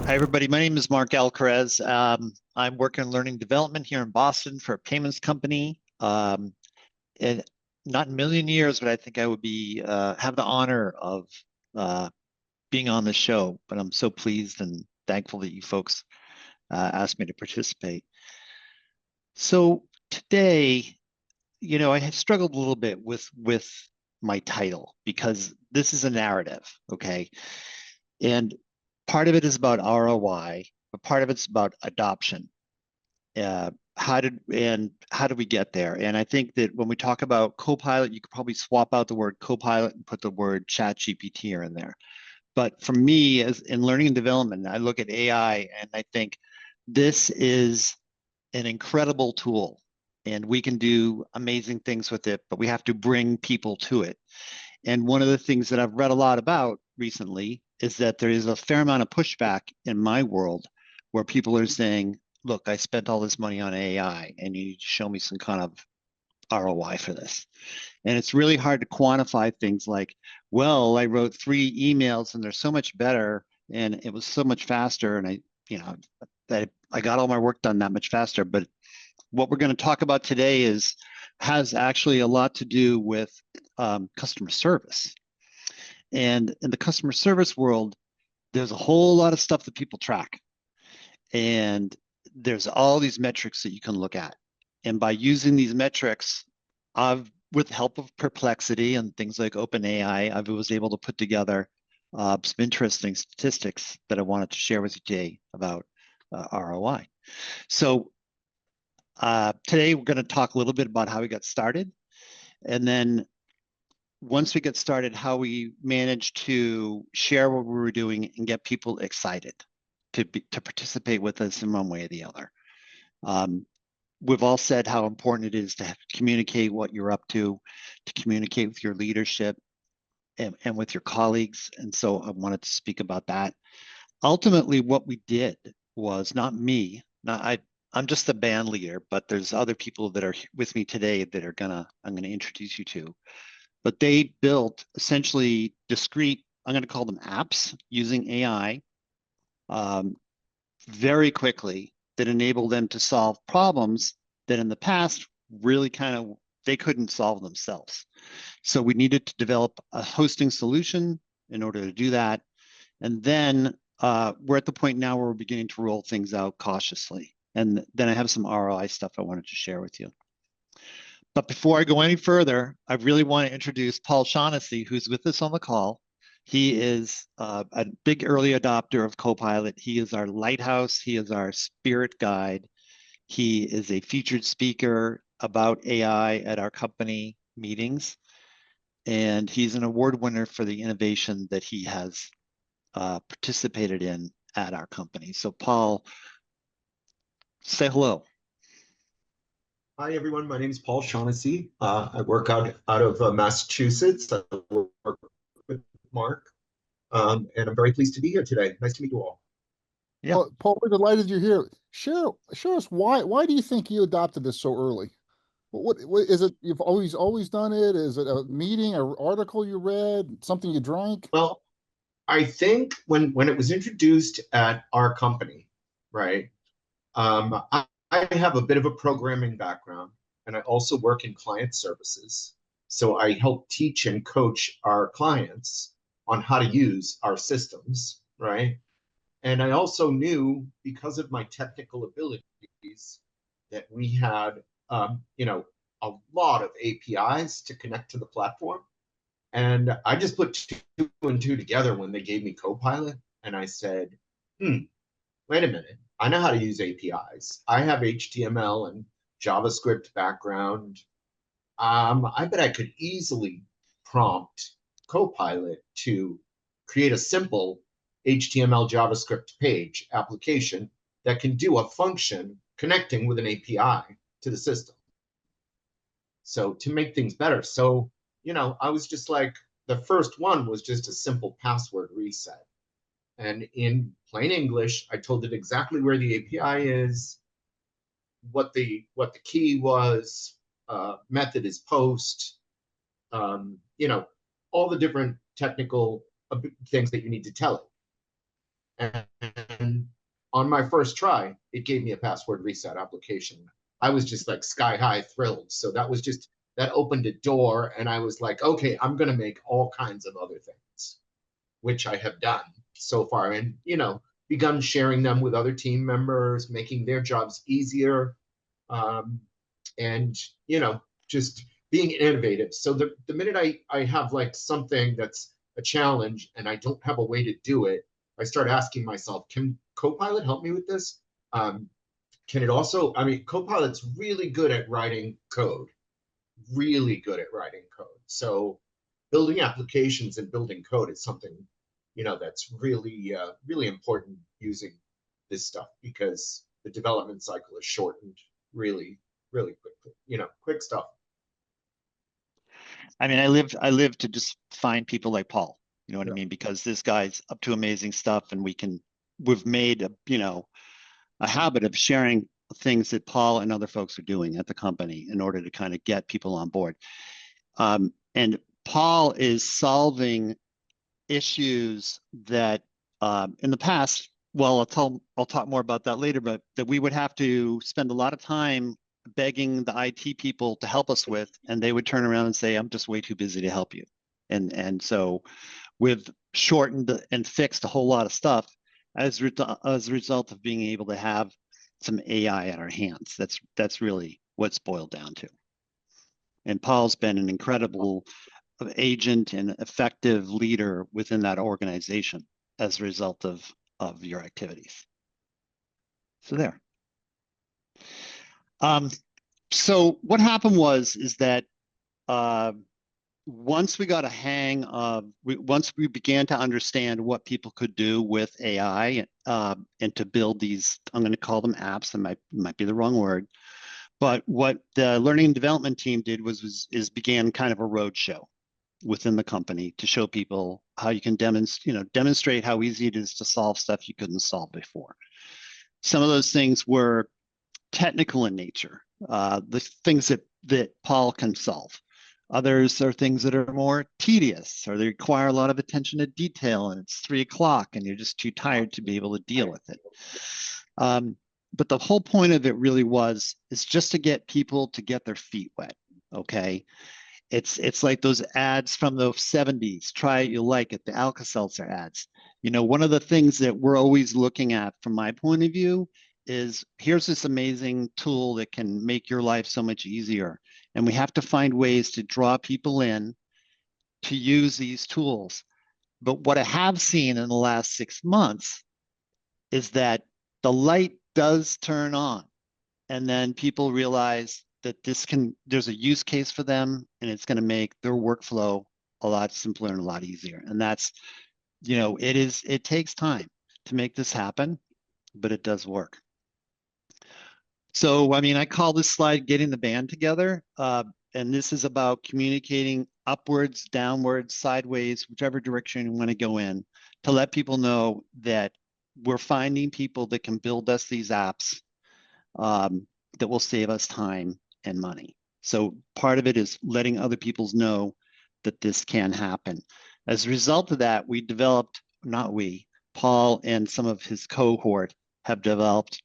Hi, everybody. My name is Mark Alcarez. I'm working in learning development here in Boston for a payments company. And not in a million years, but I think I would be have the honor of being on the show. But I'm so pleased and thankful that you folks asked me to participate. So today, I have struggled a little bit with my title because this is a narrative, okay? And part of it is about ROI, but part of it's about adoption. How did we get there? And I think that when we talk about Copilot, you could probably swap out the word Copilot and put the word Chat GPT in there. But for me, as in learning and development, I look at AI and I think this is an incredible tool, and we can do amazing things with it, but we have to bring people to it. And one of the things that I've read a lot about recently is that there is a fair amount of pushback in my world where people are saying, look, I spent all this money on AI and you need to show me some kind of ROI for this. And it's really hard to quantify things like, well, I wrote 3 emails and they're so much better and it was so much faster. And I got all my work done that much faster. But what we're going to talk about today has actually a lot to do with customer service. And in the customer service world, there's a whole lot of stuff that people track. And there's all these metrics that you can look at. And by using these metrics, with the help of Perplexity and things like OpenAI, I was able to put together some interesting statistics that I wanted to share with you today about ROI. So today we're going to talk a little bit about how we got started. And then once we get started, how we managed to share what we were doing and get people excited to participate with us in one way or the other. We've all said how important it is to communicate what you're up to communicate with your leadership and with your colleagues. And so I wanted to speak about that. Ultimately, what we did was not me, I'm just the band leader, but there's other people that are with me today that I'm gonna introduce you to. But they built essentially discrete, I'm gonna call them apps using AI very quickly that enable them to solve problems that in the past really they couldn't solve themselves. So we needed to develop a hosting solution in order to do that. And then we're at the point now where we're beginning to roll things out cautiously. And then I have some ROI stuff I wanted to share with you. But before I go any further, I really want to introduce Paul Shaughnessy, who's with us on the call. He is a big early adopter of Copilot. He is our lighthouse. He is our spirit guide. He is a featured speaker about AI at our company meetings. And he's an award winner for the innovation that he has participated in at our company. So Paul, say hello. Hi, everyone. My name is Paul Shaughnessy. I work out of Massachusetts. I work with Mark, and I'm very pleased to be here today. Nice to meet you all. Yeah, Paul, we're delighted you're here. Share us why do you think you adopted this so early? What is it? You've always done it? Is it a meeting, an article you read, something you drank? Well, I think when it was introduced at our company, right? I have a bit of a programming background, and I also work in client services. So I help teach and coach our clients on how to use our systems, right? And I also knew, because of my technical abilities, that we had, a lot of APIs to connect to the platform. And I just put 2 and 2 together when they gave me Copilot, and I said, wait a minute. I know how to use APIs. I have HTML and JavaScript background. I bet I could easily prompt Copilot to create a simple HTML JavaScript page application that can do a function connecting with an API to the system. So to make things better. So, I was just like, the first one was just a simple password reset. And in plain English, I told it exactly where the API is, what the key was, method is post, all the different technical things that you need to tell it. And on my first try, it gave me a password reset application. I was just like sky high thrilled. So that opened a door, and I was like, okay, I'm going to make all kinds of other things, which I have done so far, and begun sharing them with other team members, making their jobs easier, and just being innovative. So the minute I have like something that's a challenge and I don't have a way to do it, I start asking myself, can Copilot help me with this? Can it also, Copilot's really good at writing code, really good at writing code. So building applications and building code is something, that's really, really important using this stuff, because the development cycle is shortened really, really quickly, quick stuff. I mean, I live to just find people like Paul, you know what I mean? Because this guy's up to amazing stuff, and we've made a habit of sharing things that Paul and other folks are doing at the company in order to kind of get people on board. And Paul is solving issues that in the past, well, I'll talk more about that later, but that we would have to spend a lot of time begging the IT people to help us with, and they would turn around and say, I'm just way too busy to help you. And so we've shortened and fixed a whole lot of stuff as a result of being able to have some AI at our hands. That's really what's boiled down to. And Paul's been an incredible agent and effective leader within that organization as a result of your activities. So there. So what happened is that once we got a hang of, once we began to understand what people could do with AI and to build these, I'm going to call them apps, that might be the wrong word, but what the learning and development team did was began kind of a roadshow within the company to show people how you can demonstrate how easy it is to solve stuff you couldn't solve before. Some of those things were technical in nature, the things that Paul can solve. Others are things that are more tedious, or they require a lot of attention to detail, and it's 3 o'clock and you're just too tired to be able to deal with it. But the whole point of it really is just to get people to get their feet wet, okay? It's like those ads from the 70s, try it, you'll like it, the Alka-Seltzer ads. One of the things that we're always looking at from my point of view is, here's this amazing tool that can make your life so much easier. And we have to find ways to draw people in to use these tools. But what I have seen in the last 6 months is that the light does turn on, and then people realize that there's a use case for them, and it's going to make their workflow a lot simpler and a lot easier. And that's, it takes time to make this happen, but it does work. So, I call this slide getting the band together. And this is about communicating upwards, downwards, sideways, whichever direction you want to go in, to let people know that we're finding people that can build us these apps that will save us time and money. So part of it is letting other people know that this can happen. As a result of that, Paul and some of his cohort have developed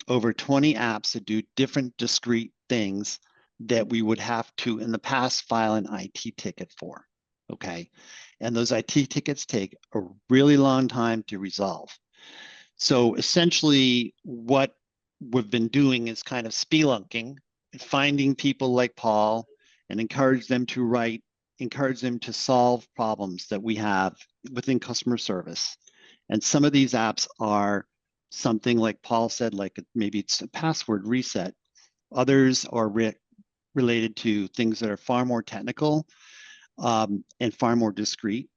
over 20 apps that do different discrete things that we would have to, in the past, file an IT ticket for, okay? And those IT tickets take a really long time to resolve. So essentially, what we've been doing is kind of spelunking, finding people like Paul and encourage them to solve problems that we have within customer service. And some of these apps are something like Paul said, like maybe it's a password reset. Others are related to things that are far more technical and far more discrete,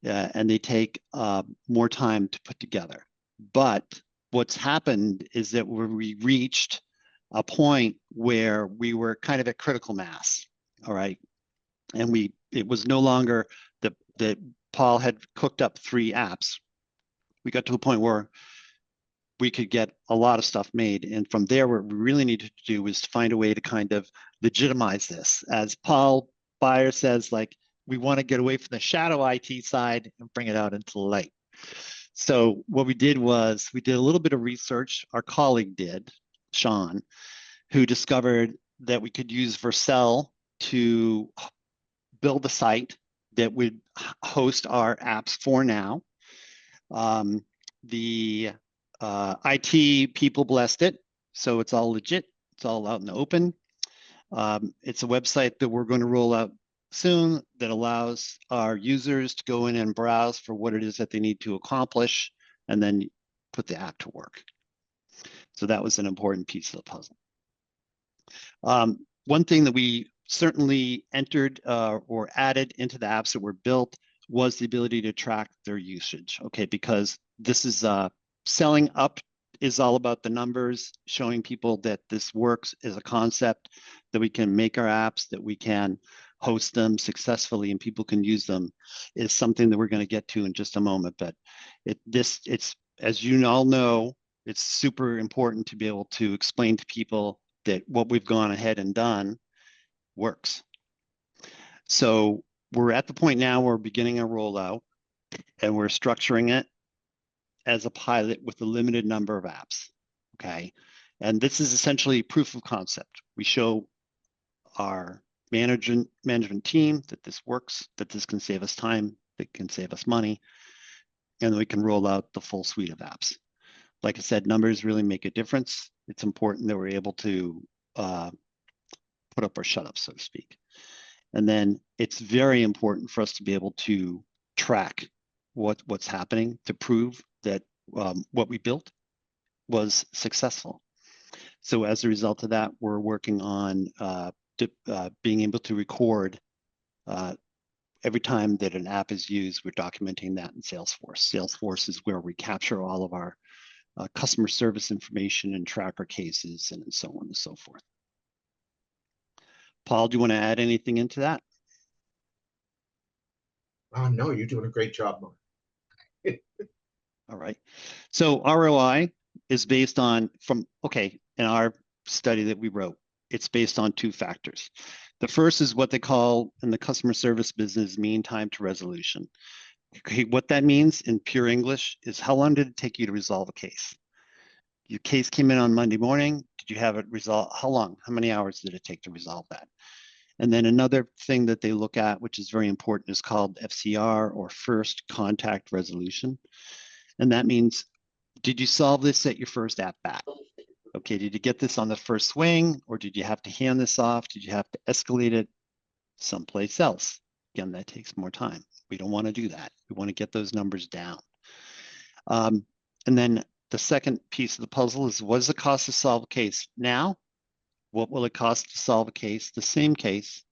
and they take more time to put together. But what's happened is that we reached a point where we were kind of at critical mass, all right? And it was no longer that Paul had cooked up 3 apps. We got to a point where we could get a lot of stuff made. And from there, what we really needed to do was to find a way to kind of legitimize this. As Paul Beyer says, like, we want to get away from the shadow IT side and bring it out into the light. So what we did was we did a little bit of research. Our colleague did, Sean, who discovered that we could use Vercel to build a site that would host our apps for now. The IT people blessed it, so it's all legit. It's all out in the open. It's a website that we're going to roll out soon that allows our users to go in and browse for what it is that they need to accomplish and then put the app to work. So that was an important piece of the puzzle. One thing that we certainly entered or added into the apps that were built was the ability to track their usage, okay? Because this is selling up is all about the numbers, showing people that this works as a concept, that we can make our apps, that we can host them successfully and people can use them, is something that we're going to get to in just a moment. But it's, as you all know, it's super important to be able to explain to people that what we've gone ahead and done works. So we're at the point now where we're beginning a rollout and we're structuring it as a pilot with a limited number of apps, okay? And this is essentially proof of concept. We show our management team that this works, that this can save us time, that can save us money, and then we can roll out the full suite of apps. Like I said, numbers really make a difference. It's important that we're able to put up or shut up, so to speak. And then it's very important for us to be able to track what's happening to prove that what we built was successful. So as a result of that, we're working on being able to record every time that an app is used. We're documenting that in Salesforce. Salesforce is where we capture all of our customer service information and tracker cases and so on and so forth. Paul, do you want to add anything into that? No, you're doing a great job, Mark. All right. So ROI is based on in our study that we wrote, it's based on two factors. The first is what they call in the customer service business mean time to resolution. Okay, what that means in pure English is how long did it take you to resolve a case? Your case came in on Monday morning. Did you have it resolved? How long? How many hours did it take to resolve that? And then another thing that they look at, which is very important, is called FCR, or first contact resolution. And that means, did you solve this at your first at bat? Okay, did you get this on the first swing, or did you have to hand this off? Did you have to escalate it someplace else? Again, that takes more time. We don't want to do that. We want to get those numbers down. And then the second piece of the puzzle is, what does it cost to solve a case now? What will it cost to solve a case, the same case,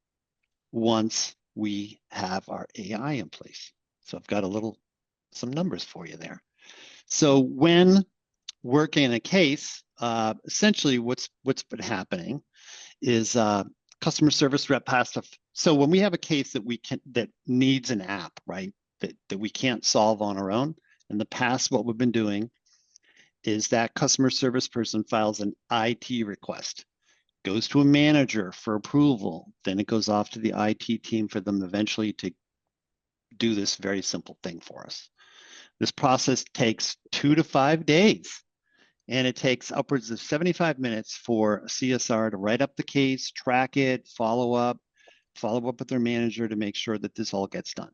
once we have our AI in place? So I've got some numbers for you there. So when working in a case, essentially what's been happening is customer service rep has to. So when we have a case that needs an app, right, that we can't solve on our own, in the past, what we've been doing is that customer service person files an IT request, goes to a manager for approval, then it goes off to the IT team for them eventually to do this very simple thing for us. This process takes 2 to 5 days, and it takes upwards of 75 minutes for a CSR to write up the case, track it, follow up with their manager to make sure that this all gets done.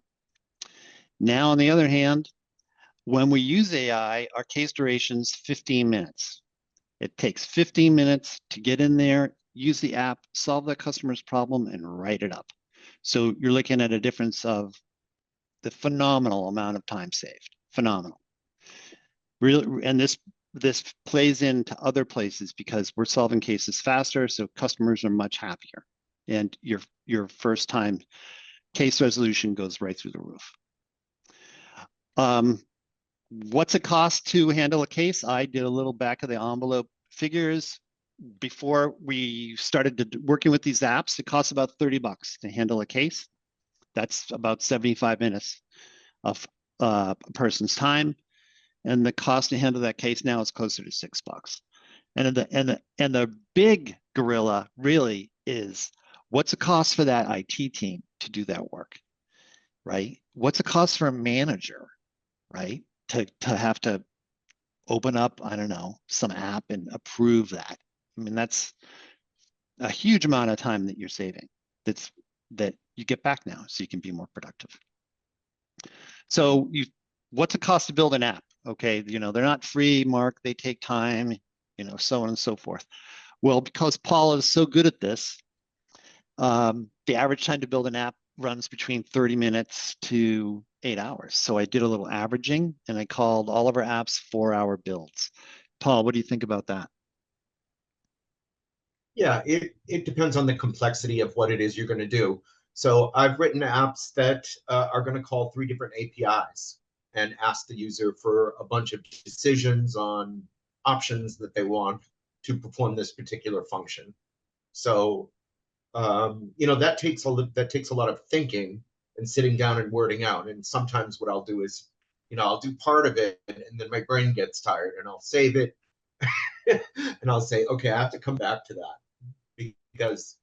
Now, on the other hand, when we use AI, our case duration's 15 minutes. It takes 15 minutes to get in there, use the app, solve that customer's problem, and write it up. So you're looking at a difference of the phenomenal amount of time saved. Phenomenal. Really, and this plays into other places because we're solving cases faster, so customers are much happier, and your first time case resolution goes right through the roof. What's it cost to handle a case? I did a little back of the envelope figures. Before we started working with these apps, it costs about $30 to handle a case. That's about 75 minutes of a person's time. And the cost to handle that case now is closer to $6. And the big gorilla really is, what's the cost for that IT team to do that work, right? What's the cost for a manager, right? to have to open up, I don't know, some app and approve that. I mean, that's a huge amount of time that you're saving. That you get back now, so you can be more productive. So what's the cost to build an app? Okay, they're not free, Mark. They take time, so on and so forth. Well, because Paul is so good at this, the average time to build an app runs between 30 minutes to 8 hours. So I did a little averaging, and I called all of our apps 4-hour builds. Paul, what do you think about that? Yeah, it depends on the complexity of what it is you're going to do. So I've written apps that are going to call 3 different APIs and ask the user for a bunch of decisions on options that they want to perform this particular function. So that takes a lot of thinking and sitting down and wording out. And sometimes what I'll do is, I'll do part of it, and then my brain gets tired, and I'll save it, and I'll say, okay, I have to come back to that because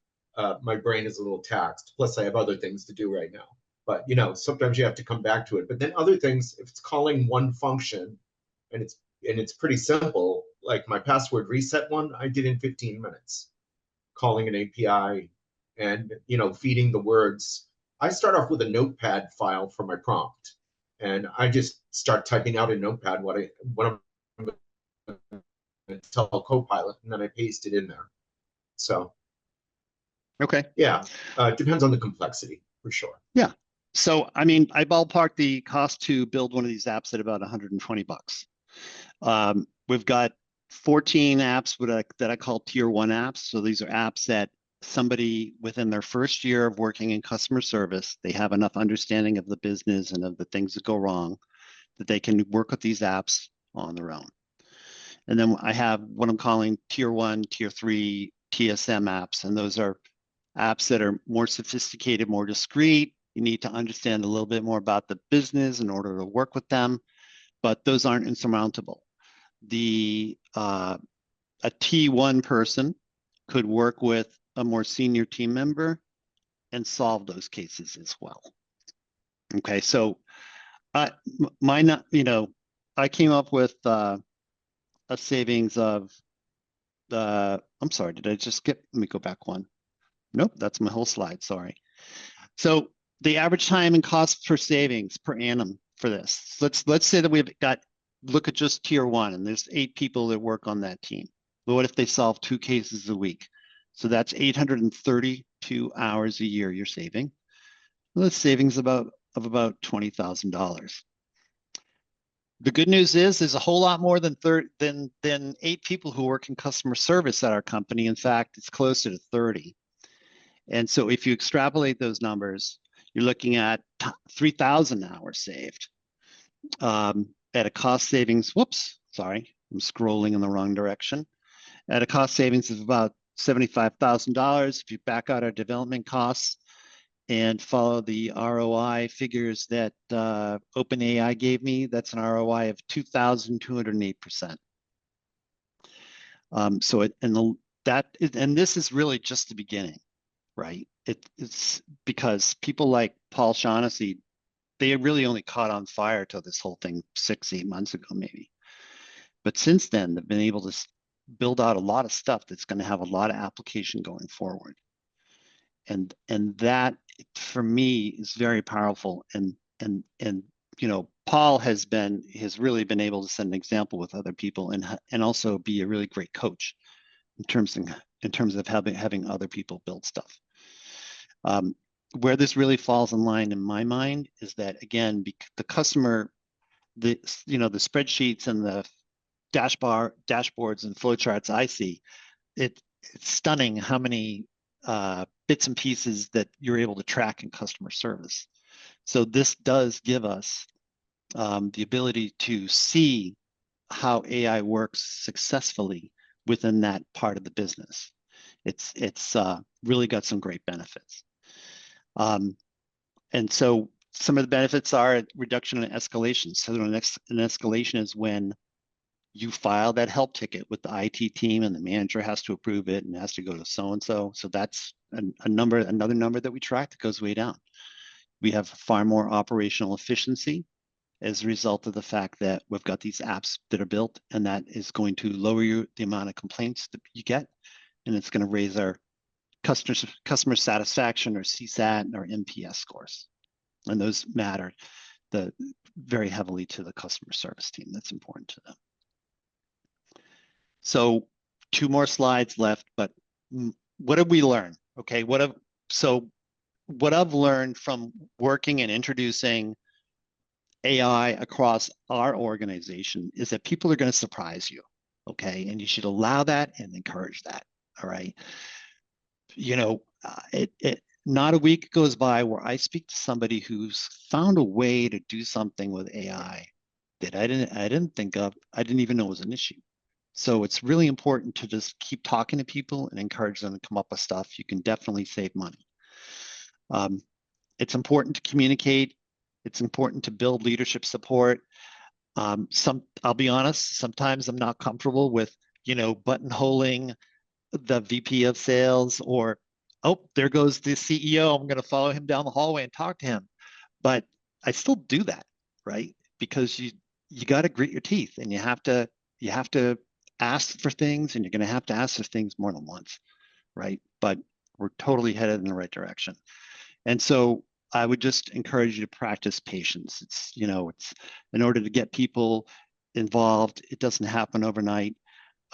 my brain is a little taxed. Plus, I have other things to do right now. But sometimes you have to come back to it. But then other things, if it's calling one function, and it's pretty simple, like my password reset one, I did in 15 minutes, calling an API and feeding the words. I start off with a notepad file for my prompt, and I just start typing out in Notepad what I'm going to tell Copilot, and then I paste it in there. So okay, yeah, it depends on the complexity for sure. Yeah. So, I mean, I ballpark the cost to build one of these apps at about $120. We've got 14 apps that I call tier 1 apps. So these are apps that somebody within their first year of working in customer service, they have enough understanding of the business and of the things that go wrong that they can work with these apps on their own. And then I have what I'm calling tier 1, tier 3 TSM apps, and those are apps that are more sophisticated, more discrete. You need to understand a little bit more about the business in order to work with them, but those aren't insurmountable. A T1 person could work with a more senior team member and solve those cases as well. Okay, so I came up with a savings of I'm sorry, did I just skip? Let me go back one. Nope, that's my whole slide, sorry. So the average time and cost per savings per annum for this. Let's say that look at just tier 1, and there's 8 people that work on that team. But what if they solve 2 cases a week? So that's 832 hours a year you're saving. Well, that's savings of about $20,000. The good news is there's a whole lot more than 8 people who work in customer service at our company. In fact, it's closer to 30. And so if you extrapolate those numbers, you're looking at 3,000 hours saved at a cost savings. Whoops, sorry, I'm scrolling in the wrong direction. At a cost savings of about $75,000. If you back out our development costs and follow the ROI figures that OpenAI gave me, that's an ROI of 2,208%. And this is really just the beginning, right? It's because people like Paul Shaughnessy, they really only caught on fire till this whole thing 6-8 months ago, maybe. But since then, they've been able to build out a lot of stuff that's going to have a lot of application going forward. And that, for me, is very powerful. And Paul has really been able to set an example with other people and also be a really great coach in terms of having other people build stuff. Where this really falls in line in my mind is that, again, the customer, the spreadsheets and the dashboards and flowcharts I see, it's stunning how many bits and pieces that you're able to track in customer service. So this does give us the ability to see how AI works successfully within that part of the business. It's really got some great benefits. And so some of the benefits are reduction in escalation. So an escalation is when you file that help ticket with the IT team and the manager has to approve it and has to go to so-and-so. So that's another number that we track that goes way down. We have far more operational efficiency as a result of the fact that we've got these apps that are built, and that is going to lower the amount of complaints that you get, and it's going to raise our customer satisfaction, or CSAT, or NPS scores, and those matter very heavily to the customer service team. That's important to them. So 2 more slides left, but what did we learn? Okay, what I've learned from working and introducing AI across our organization is that people are going to surprise you, okay? And you should allow that and encourage that, all right? You know, not a week goes by where I speak to somebody who's found a way to do something with AI that I didn't think of, I didn't even know was an issue. So it's really important to just keep talking to people and encourage them to come up with stuff. You can definitely save money. It's important to communicate. It's important to build leadership support. I'll be honest, sometimes I'm not comfortable with, buttonholing the VP of sales, or, oh, there goes the CEO. I'm going to follow him down the hallway and talk to him. But I still do that, right? Because you got to grit your teeth, and you have to ask for things, and you're going to have to ask for things more than once, right? But we're totally headed in the right direction. And so I would just encourage you to practice patience. It's in order to get people involved, it doesn't happen overnight.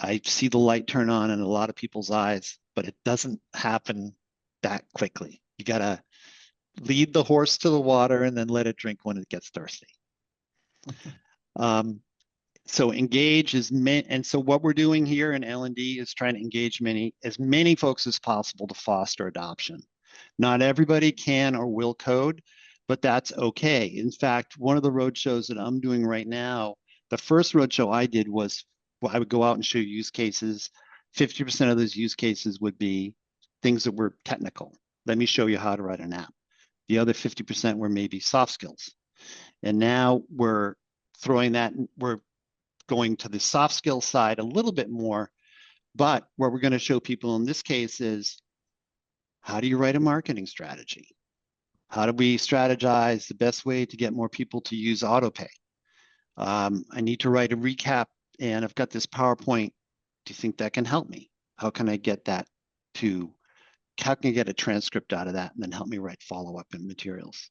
I see the light turn on in a lot of people's eyes, but it doesn't happen that quickly. You got to lead the horse to the water and then let it drink when it gets thirsty. So engage and so what we're doing here in L&D is trying to engage as many folks as possible to foster adoption. Not everybody can or will code, but that's okay. In fact, one of the roadshows that I'm doing right now, the first roadshow I did was, I would go out and show use cases. 50% of those use cases would be things that were technical. Let me show you how to write an app. The other 50% were maybe soft skills. And now we're going to the soft skill side a little bit more, but what we're going to show people in this case is, how do you write a marketing strategy? How do we strategize the best way to get more people to use autopay? I need to write a recap, and I've got this PowerPoint. Do you think that can help me? How can I get a transcript out of that and then help me write follow-up and materials?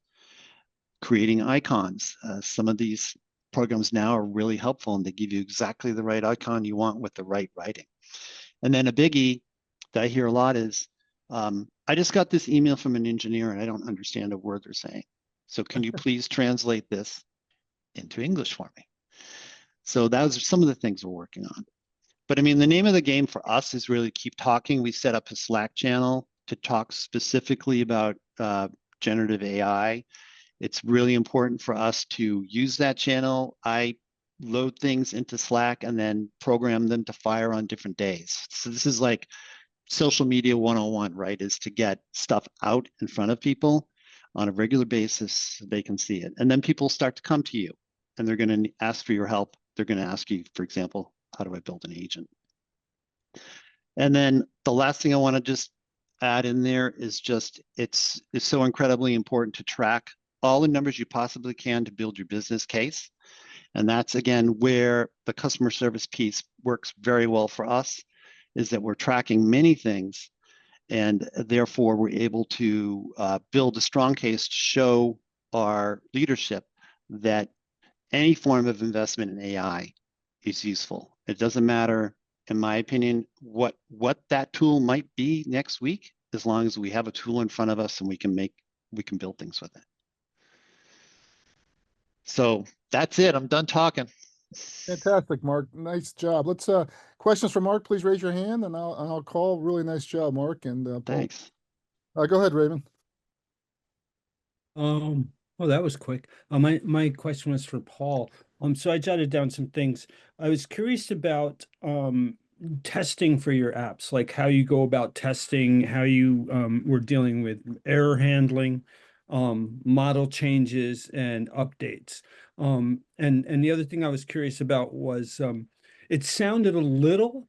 Creating icons. Some of these programs now are really helpful, and they give you exactly the right icon you want with the right writing. And then a biggie that I hear a lot is, I just got this email from an engineer and I don't understand a word they're saying. So can you please translate this into English for me? So those are some of the things we're working on. But I mean, the name of the game for us is really keep talking. We set up a Slack channel to talk specifically about generative AI. It's really important for us to use that channel. I load things into Slack and then program them to fire on different days. So this is like social media 101, right? Is to get stuff out in front of people on a regular basis so they can see it. And then people start to come to you and they're going to ask for your help. They're going to ask you, for example, how do I build an agent? And then the last thing I want to just add in there is just, it's so incredibly important to track all the numbers you possibly can to build your business case. And that's, again, where the customer service piece works very well for us, is that we're tracking many things, and therefore we're able to build a strong case to show our leadership that any form of investment in AI is useful. It doesn't matter, in my opinion, what that tool might be next week, as long as we have a tool in front of us and we can build things with it. So that's it. I'm done talking. Fantastic, Mark. Nice job. Let's questions for Mark. Please raise your hand, and I'll call. Really nice job, Mark. And Paul. Thanks. Go ahead, Raymond. Oh, that was quick. My question was for Paul. So I jotted down some things. I was curious about testing for your apps, like how you go about testing, how you were dealing with error handling, model changes, and updates. And the other thing I was curious about was it sounded a little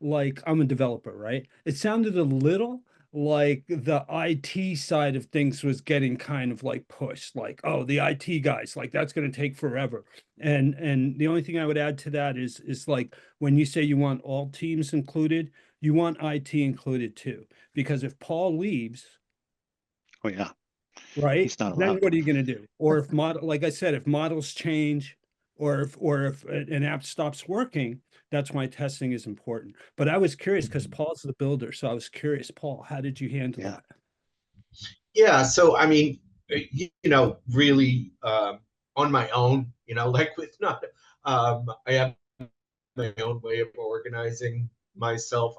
like, I'm a developer, right? It sounded a little like the IT side of things was getting kind of like pushed, like, oh, the IT guys, like that's going to take forever. And the only thing I would add to that is like when you say you want all teams included, you want IT included too. Because if Paul leaves, Oh yeah, right, he's not then allowed. what are you going to do? Or if model, like I said, if models change, or if an app stops working, that's why testing is important. But I was curious because Paul's the builder, so I was curious, Paul, how did you handle Yeah. that? Yeah, so I mean, really on my own, like with not, I have my own way of organizing myself.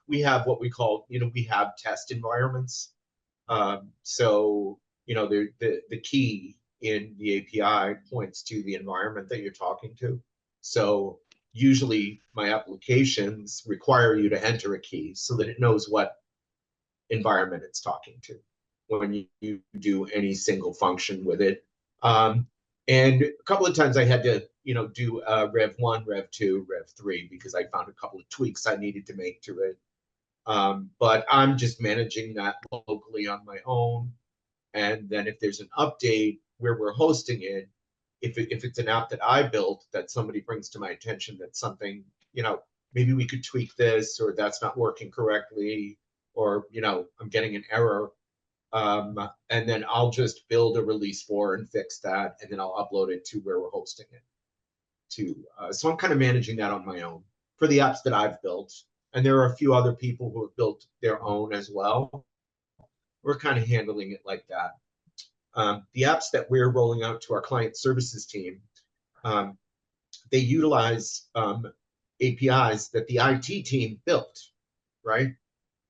We have what we call, we have test environments. So, the key in the API points to the environment that you're talking to. So usually my applications require you to enter a key so that it knows what environment it's talking to when you do any single function with it. And a couple of times I had to, do Rev 1, Rev 2, Rev 3, because I found a couple of tweaks I needed to make to it. But I'm just managing that locally on my own. And then if there's an update where we're hosting it, if it's an app that I built that somebody brings to my attention that something, maybe we could tweak this, or that's not working correctly, or, I'm getting an error. And then I'll just build a release for and fix that, and then I'll upload it to where we're hosting it to. So I'm kind of managing that on my own for the apps that I've built. And there are a few other people who have built their own as well. We're kind of handling it like that. The apps that we're rolling out to our client services team, they utilize APIs that the IT team built, right?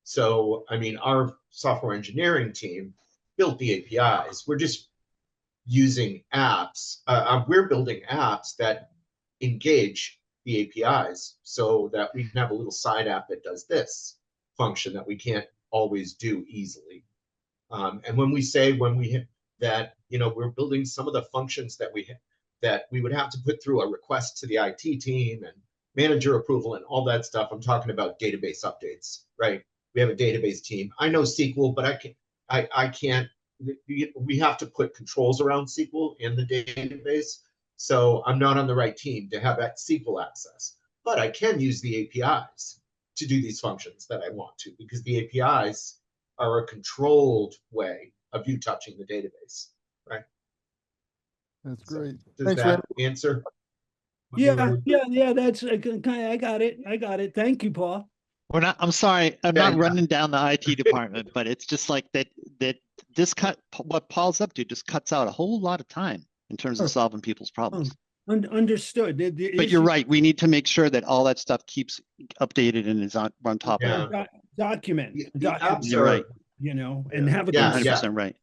So, I mean, our software engineering team built the APIs. We're just using apps. We're building apps that engage the APIs so that we can have a little side app that does this function that we can't always do easily. And when we say that, we're building some of the functions that we would have to put through a request to the IT team and manager approval and all that stuff, I'm talking about database updates, right? We have a database team. I know SQL, but I can't. We have to put controls around SQL in the database. So I'm not on the right team to have that SQL access, but I can use the APIs to do these functions that I want to, because the APIs are a controlled way of you touching the database, right? That's great. Does Thanks, that Randy. answer? Yeah, that's I got it. Thank you, Paul. I'm sorry, I'm Yeah, not yeah. running down the IT department, but it's just like that what Paul's up to just cuts out a whole lot of time in terms of solving people's problems. Understood. The But you're issue- right, we need to make sure that all that stuff keeps updated and is on top Yeah. of it. document, The apps You're are, right. and have a Yeah, You're yeah. 100% right.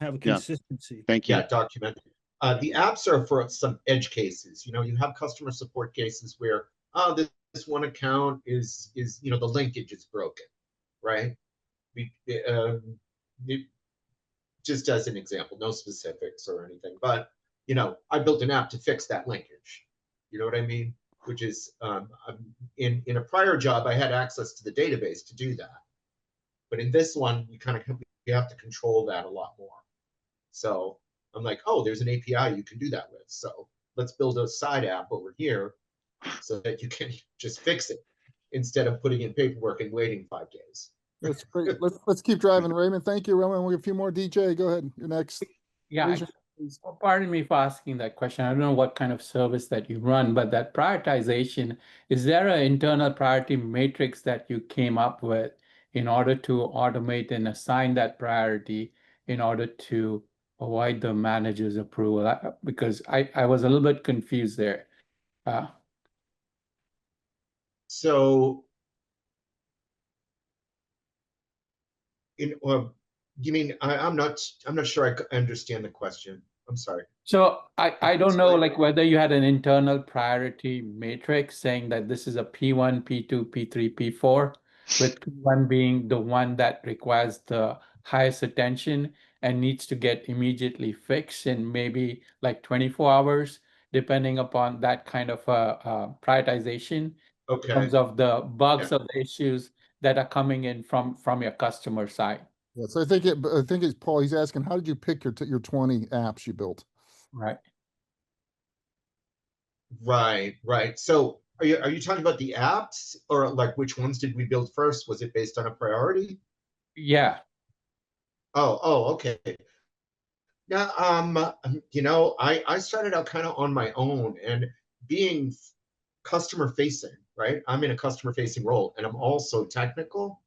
have a Yeah. consistency. Thank you. yeah, documented. The apps are for some edge cases. You have customer support cases where, this one account is the linkage is broken, right? Just as an example, no specifics or anything, but I built an app to fix that linkage. You know what I mean? Which is in a prior job, I had access to the database to do that, but in this one, we have to control that a lot more. So I'm like, oh, there's an API you can do that with. So let's build a side app over here so that you can just fix it instead of putting in paperwork and waiting 5 days. That's great. Let's keep driving, Raymond. Thank you, Raymond. We'll get a few more. DJ, go ahead. You're next. Yeah, pardon me for asking that question. I don't know what kind of service that you run, but that prioritization, is there an internal priority matrix that you came up with in order to automate and assign that priority in order to avoid the manager's approval? Because I was a little bit confused there. So, you mean I'm not sure I understand the question. I'm sorry. So I don't know, like, whether you had an internal priority matrix saying that this is a P1, P2, P3, P4, with P1 being the one that requires the highest attention and needs to get immediately fixed in maybe like 24 hours, depending upon that kind of prioritization in Okay. terms of the bugs Yeah. of the issues that are coming in from your customer side. Yes, I think it's Paul. He's asking, how did you pick your 20 apps you built? Right. Right. So are you talking about the apps, or like which ones did we build first? Was it based on a priority? Yeah. Oh, okay. Now, I started out kind of on my own, and being customer facing, right? I'm in a customer facing role, and I'm also technical,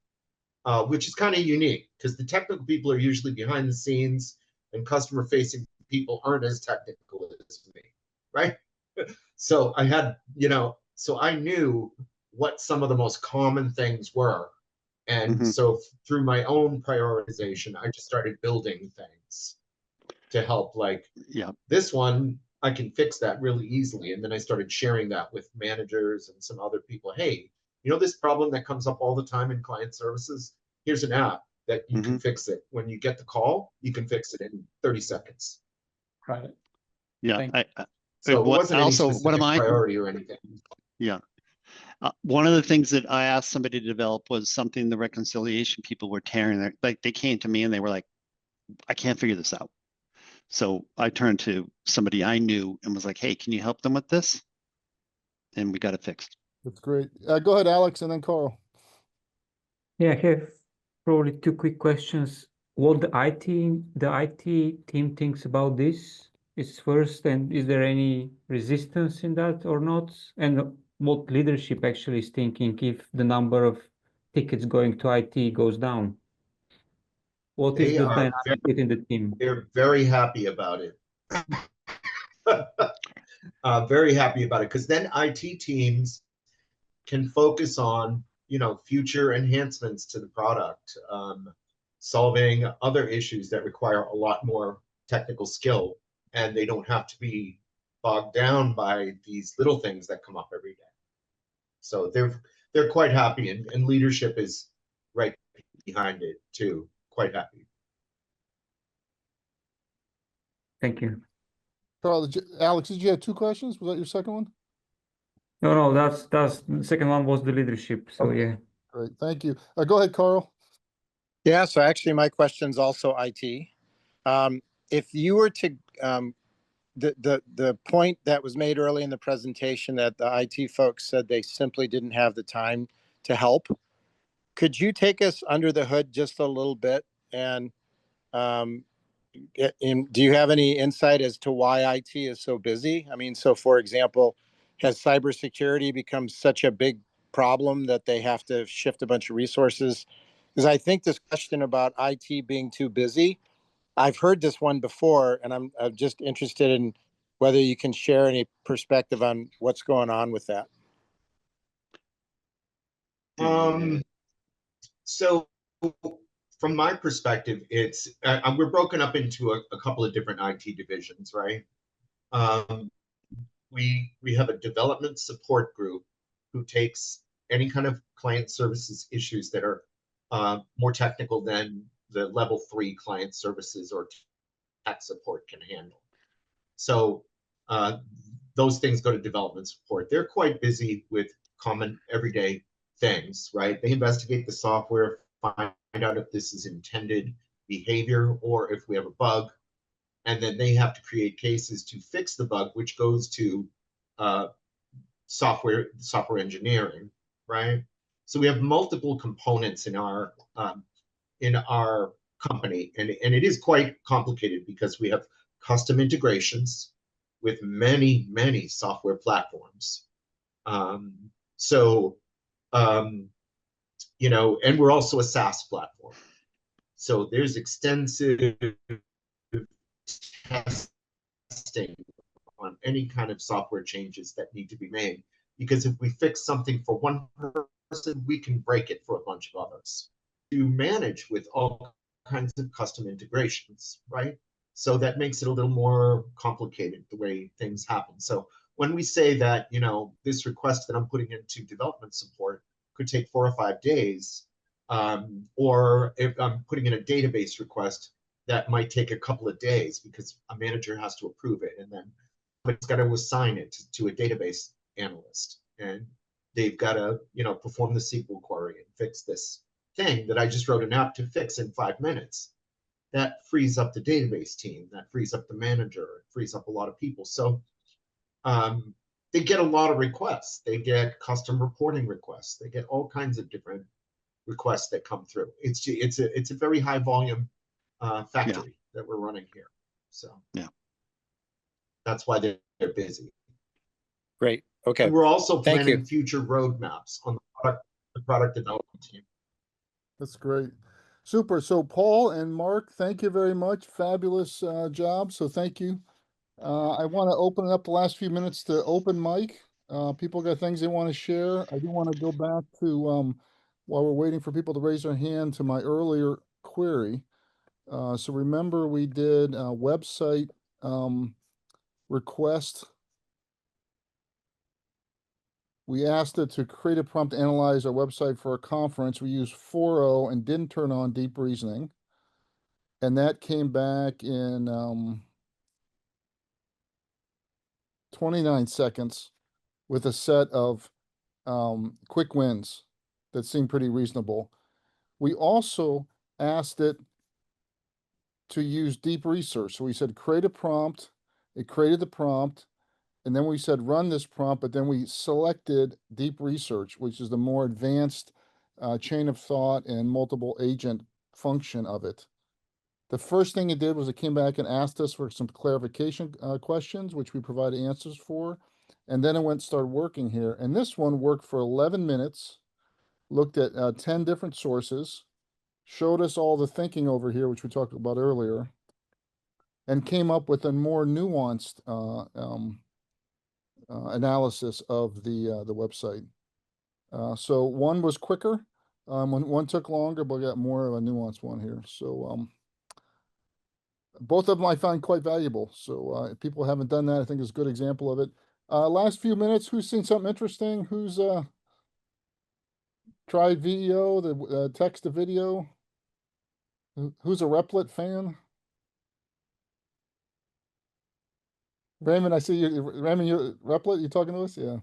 which is kind of unique because the technical people are usually behind the scenes, and customer facing people aren't as technical as me, right? So I had, so I knew what some of the most common things were. And so through my own prioritization, I just started building things to help, like, this one, I can fix that really easily. And then I started sharing that with managers and some other people. Hey, this problem that comes up all the time in client services? Here's an app that you can fix it. When you get the call, you can fix it in 30 seconds. Right. Yeah. So it wasn't any Also, specific priority or anything. Yeah. One of the things that I asked somebody to develop was something the reconciliation people were tearing. Like they came to me and they were like, I can't figure this out. So I turned to somebody I knew and was like, hey, can you help them with this? And we got it fixed. That's great. Go ahead, Alex, and then Carl. Yeah, I have probably two quick questions. What the IT team thinks about this is first, and is there any resistance in that or not? And what leadership actually is thinking if the number of tickets going to IT goes down? What is the dynamic within the team? They're very happy about it. Very happy about it, because then IT teams can focus on, future enhancements to the product, solving other issues that require a lot more technical skill, and they don't have to be bogged down by these little things that come up every day. So they're quite happy, and leadership is right behind it too. Quite happy. Thank you. Carl, Alex, did you have two questions? Was that your second one? No, that's the second one was the leadership. So Okay. yeah. Great, thank you. Go ahead, Carl. Yeah, so actually my question's also IT. If you were to, the point that was made early in the presentation that the IT folks said they simply didn't have the time to help, could you take us under the hood just a little bit? And do you have any insight as to why IT is so busy? I mean, so for example, has cybersecurity become such a big problem that they have to shift a bunch of resources? Because I think this question about IT being too busy, I've heard this one before, and I'm just interested in whether you can share any perspective on what's going on with that. So from my perspective, it's we're broken up into a couple of different IT divisions, right? We have a development support group who takes any kind of client services issues that are more technical than the level 3 client services or tech support can handle. So those things go to development support. They're quite busy with common everyday things, right? They investigate the software, find out if this is intended behavior or if we have a bug, and then they have to create cases to fix the bug, which goes to software engineering, right? So we have multiple components in our company, and it is quite complicated because we have custom integrations with many software platforms. And we're also a SaaS platform. So there's extensive testing on any kind of software changes that need to be made, because if we fix something for one person, we can break it for a bunch of others. To manage with all kinds of custom integrations, right? So that makes it a little more complicated the way things happen. So when we say that, this request that I'm putting into development support could take 4 or 5 days, or if I'm putting in a database request, that might take a couple of days because a manager has to approve it, and then it's got to assign it to a database analyst. And they've got to, perform the SQL query and fix this thing that I just wrote an app to fix in 5 minutes. That frees up the database team, that frees up the manager, it frees up a lot of people. So they get a lot of requests. They get custom reporting requests. They get all kinds of different requests that come through. It's a very high volume factory that we're running here. So that's why they're busy. Great. Okay. And we're also Thank planning you. future roadmaps on the product development team. That's great. Super. So Paul and Mark, thank you very much. Fabulous job. So thank you. I want to open up the last few minutes to open mic. People got things they want to share. I do want to go back to, while we're waiting for people to raise their hand, to my earlier query. So remember we did a website request. We asked it to create a prompt to analyze our website for a conference. We used 4.0 and didn't turn on deep reasoning. And that came back in 29 seconds with a set of quick wins that seemed pretty reasonable. We also asked it to use deep research. So we said, create a prompt. It created the prompt. And then we said, run this prompt, but then we selected deep research, which is the more advanced chain of thought and multiple agent function of it. The first thing it did was it came back and asked us for some clarification questions, which we provided answers for. And then it went and started working here. And this one worked for 11 minutes, looked at 10 different sources, showed us all the thinking over here, which we talked about earlier, and came up with a more nuanced analysis of the website. So one was quicker, one took longer, but we got more of a nuanced one here. So both of them I find quite valuable. So if people haven't done that, I think it's a good example of it. Last few minutes, who's seen something interesting? Who's tried VEO, the text to video? Who's a Replit fan? Raymond, I see you. Raymond, you Replit, you talking to us? Yeah.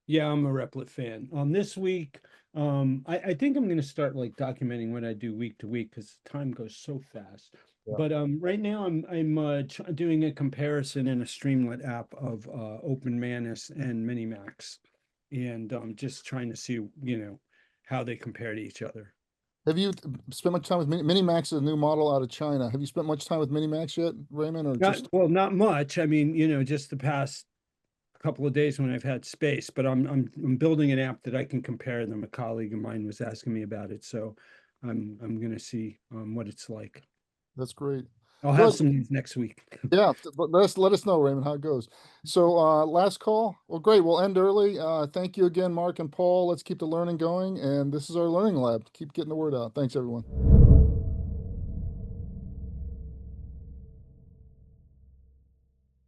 Yeah, I'm a Replit fan. This week, I think I'm going to start like documenting what I do week to week because time goes so fast. Yeah. But right now, I'm doing a comparison in a Streamlit app of OpenManus and Minimax, and just trying to see how they compare to each other. Have you spent much time with Minimax? Is a new model out of China. Have you spent much time with Minimax yet, Raymond? Or Well, not much. I mean, just the past couple of days when I've had space, but I'm building an app that I can compare them. A colleague of mine was asking me about it, so I'm going to see what it's like. That's great. I'll have some news next week. Yeah, but let us know, Raymond, how it goes. So last call. Well, great. We'll end early. Thank you again, Mark and Paul. Let's keep the learning going. And this is our learning lab. Keep getting the word out. Thanks, everyone.